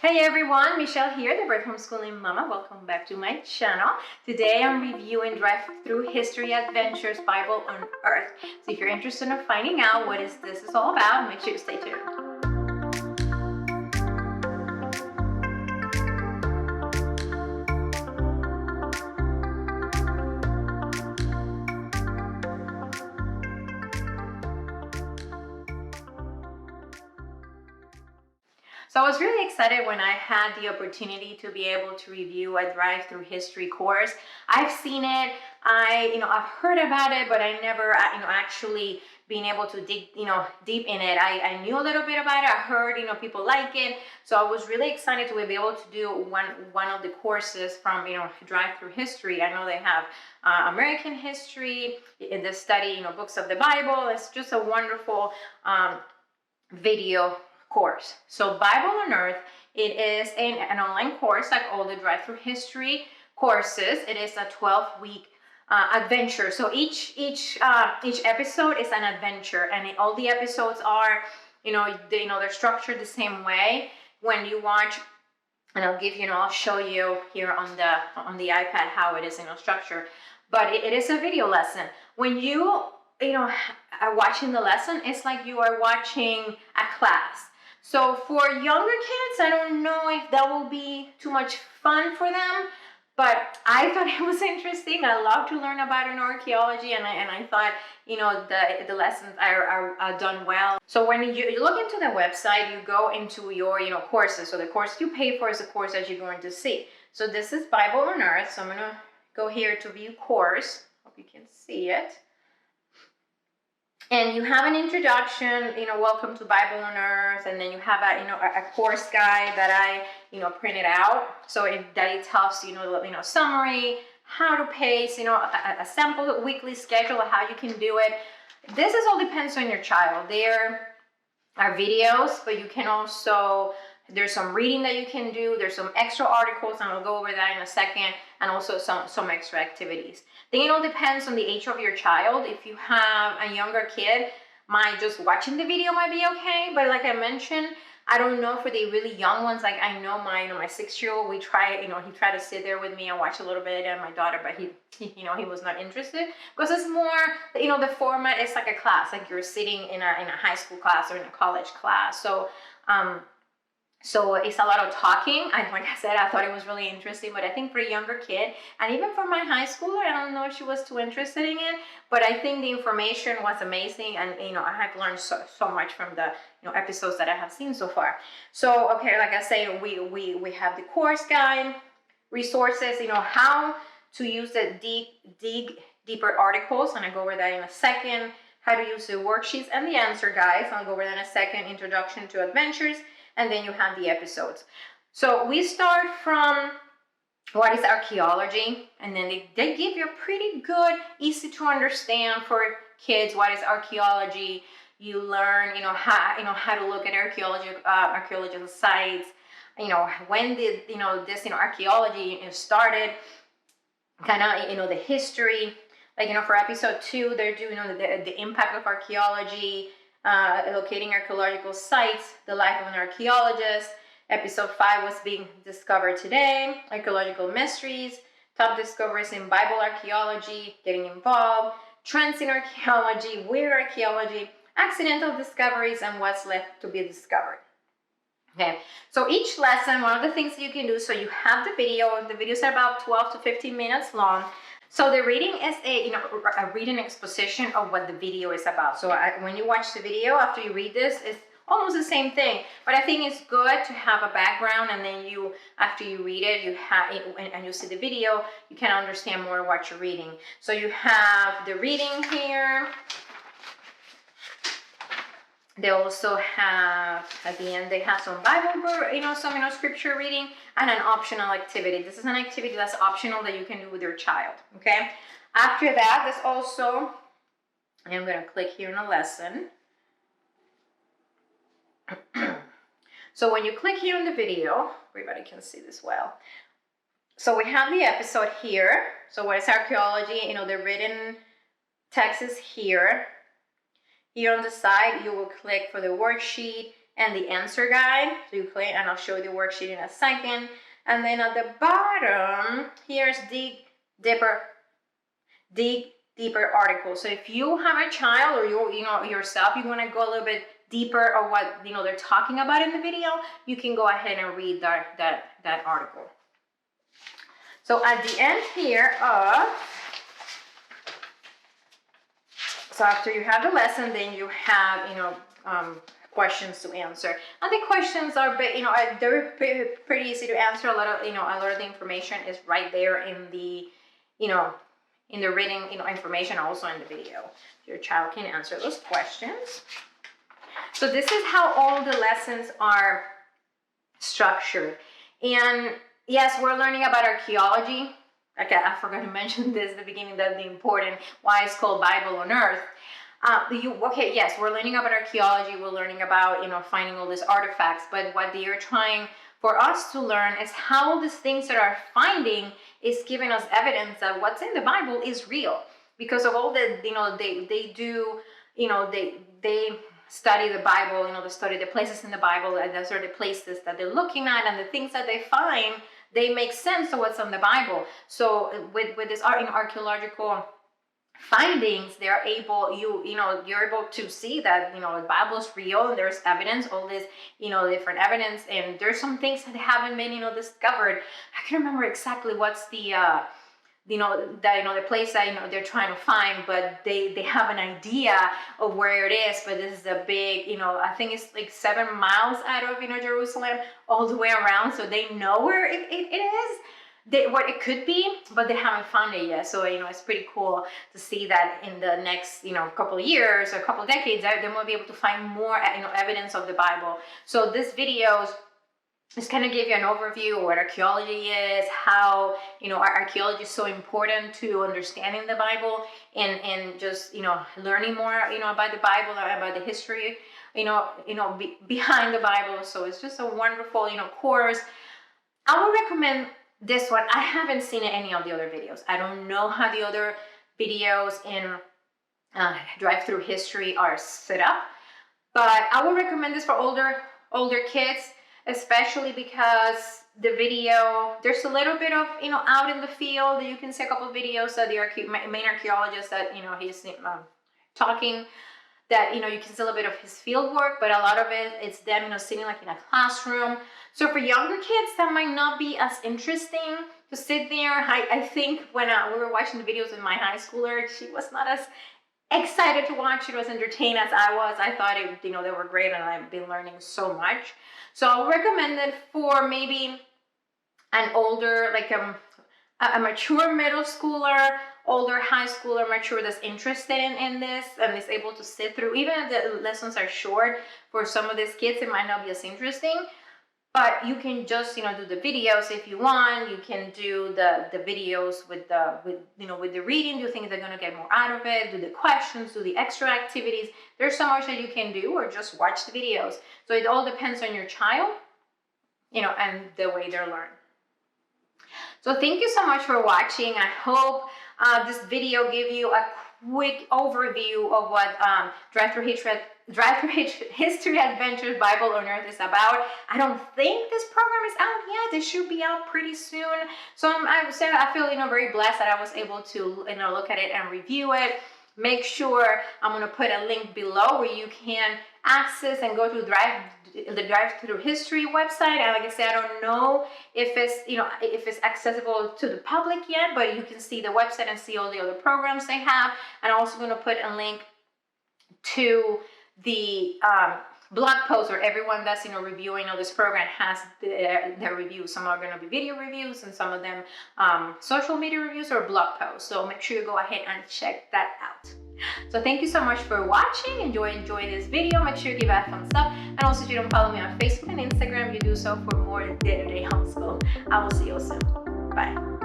Hey everyone, Michelle here, the Brave Homeschooling Mama. Welcome back to my channel. Today I'm reviewing Drive Thru History Adventures Bible Unearthed. So if you're interested in finding out what this is all about, make sure to stay tuned. So I was really excited when I had the opportunity to be able to review a Drive Thru History course. I've seen it, I've heard about it, but I never, actually being able to dig, deep in it. I knew a little bit about it. I heard, people like it. So I was really excited to be able to do one of the courses from, Drive Thru History. I know they have American history, in the study, books of the Bible. It's just a wonderful video course. So Bible Unearthed, it is an online course like all the Drive Thru History courses. It is a 12-week adventure. So each episode is an adventure, and all the episodes are, they're structured the same way. When you watch, and I'll show you here on the iPad how it is, structured. But it is a video lesson. When you are watching the lesson, it's like you are watching a class. So for younger kids, I don't know if that will be too much fun for them, but I thought it was interesting. I love to learn about archaeology, and I thought, the lessons are done well. So when you look into the website, you go into your, courses. So the course you pay for is the course that you're going to see. So this is Bible Unearthed. So I'm going to go here to view course. Hope you can see it. And you have an introduction, welcome to Bible Unearthed, and then you have a course guide that I, printed out. So it tells you, summary, how to pace, a sample weekly schedule of how you can do it. This all depends on your child. There are videos, but you can also, there's some reading that you can do. There's some extra articles, and I'll go over that in a second, and also some extra activities. Then it all depends on the age of your child. If you have a younger kid, just watching the video might be okay. But like I mentioned, I don't know for the really young ones. Like I know my 6-year-old, he tried to sit there with me and watch a little bit, and my daughter, but he was not interested, because it's more, the format is like a class, like you're sitting in a high school class or in a college class. So it's a lot of talking. And like I said, I thought it was really interesting, but I think for a younger kid, and even for my high schooler, I don't know if she was too interested in it, but I think the information was amazing, and I have learned so much from the episodes that I have seen so far. So okay, like I say, we have the course guide, resources, how to use the dig deeper articles, and I go over that in a second. How to use the worksheets and the answer guides, I'll go over that in a second. Introduction to adventures. And then you have the episodes. So we start from what is archaeology, and then they give you a pretty good, easy to understand for kids what is archaeology. You learn, how to look at archaeological sites. When did this archaeology started? Kind of the history. Like for episode 2, they're doing the impact of archaeology. Locating archaeological sites, the life of an archaeologist. Episode 5 was being discovered today, archaeological mysteries, top discoveries in Bible archaeology, getting involved, trends in archaeology, weird archaeology, accidental discoveries, and what's left to be discovered. Okay, so each lesson, one of the things that you can do, so you have the video. The videos are about 12 to 15 minutes long. So the reading is a reading exposition of what the video is about. So when you watch the video, after you read this, it's almost the same thing. But I think it's good to have a background, and then after you read it, and you see the video, you can understand more what you're reading. So you have the reading here. They also have, at the end, they have some Bible, some scripture reading, and an optional activity. This is an activity that's optional that you can do with your child, okay? After that, there's also, I'm going to click here in a lesson. So when you click here in the video, everybody can see this well. So we have the episode here. So what is archaeology? The written text is here. Here on the side, you will click for the worksheet and the answer guide. So you click, and I'll show you the worksheet in a second. And then at the bottom, here's dig deeper articles. So if you have a child or you know yourself, you want to go a little bit deeper of what they're talking about in the video, you can go ahead and read that article. So at the end here so after you have the lesson, then you have questions to answer, and the questions are they're pretty easy to answer. A lot of the information is right there in the in the reading information, also in the video. Your child can answer those questions. So this is how all the lessons are structured. And yes, we're learning about archaeology. Okay, I forgot to mention this at the beginning, that the important why it's called Bible Unearthed. Yes, we're learning about archaeology. We're learning about finding all these artifacts. But what they are trying for us to learn is how these things that are finding is giving us evidence that what's in the Bible is real, because of all the they study the Bible. They study the places in the Bible, and those are the places that they're looking at, and the things that they find, they make sense to what's in the Bible. So with this archaeological findings, they're able you're able to see that the Bible is real, and there's evidence, all this different evidence, and there's some things that haven't been discovered. I can't remember exactly what's the the place that they're trying to find, but they have an idea of where it is. But this is a big I think it's like 7 miles out of Jerusalem all the way around, so they know where it is. What it could be, but they haven't found it yet. So it's pretty cool to see that in the next couple of years or couple of decades, they might be able to find more evidence of the Bible. So this video is kind of give you an overview of what archaeology is, how archaeology is so important to understanding the Bible, and just learning more about the Bible, about the history behind the Bible. So it's just a wonderful course. I would recommend this one. I haven't seen any of the other videos. I don't know how the other videos in Drive Thru History are set up, but I would recommend this for older kids, especially because the video, there's a little bit of out in the field. You can see a couple of videos that the main archaeologist that he's talking, that you can see a little bit of his field work, but a lot of it's them sitting like in a classroom. So for younger kids, that might not be as interesting to sit there. I think when we were watching the videos with my high schooler, she was not as excited to watch it, as entertained as I was. I thought they were great, and I've been learning so much. So I'll recommend it for maybe an older, like a mature middle schooler, older high schooler, mature, that's interested in this and is able to sit through. Even if the lessons are short, for some of these kids, it might not be as interesting. But you can just do the videos if you want. You can do the videos with the reading, do things that are going to get more out of it, do the questions, do the extra activities. There's so much that you can do, or just watch the videos. So it all depends on your child, and the way they learn. So thank you so much for watching. I hope this video gave you a quick overview of what Drive Thru History Adventures Bible Unearthed is about. I don't think this program is out yet. It should be out pretty soon. So I feel very blessed that I was able to look at it and review it. Make sure I'm going to put a link below where you can access and go to the Drive Thru History website. And like I said, I don't know if it's accessible to the public yet, but you can see the website and see all the other programs they have. And I'm also going to put a link to the blog post where everyone that's reviewing this program has their reviews. Some are going to be video reviews, and some of them social media reviews or blog posts. So make sure you go ahead and check that out. So thank you so much for watching. Enjoy this video. Make sure you give it a thumbs up, and also if you don't follow me on Facebook and Instagram, you do so for more day-to-day homeschool. I will see you soon. Bye.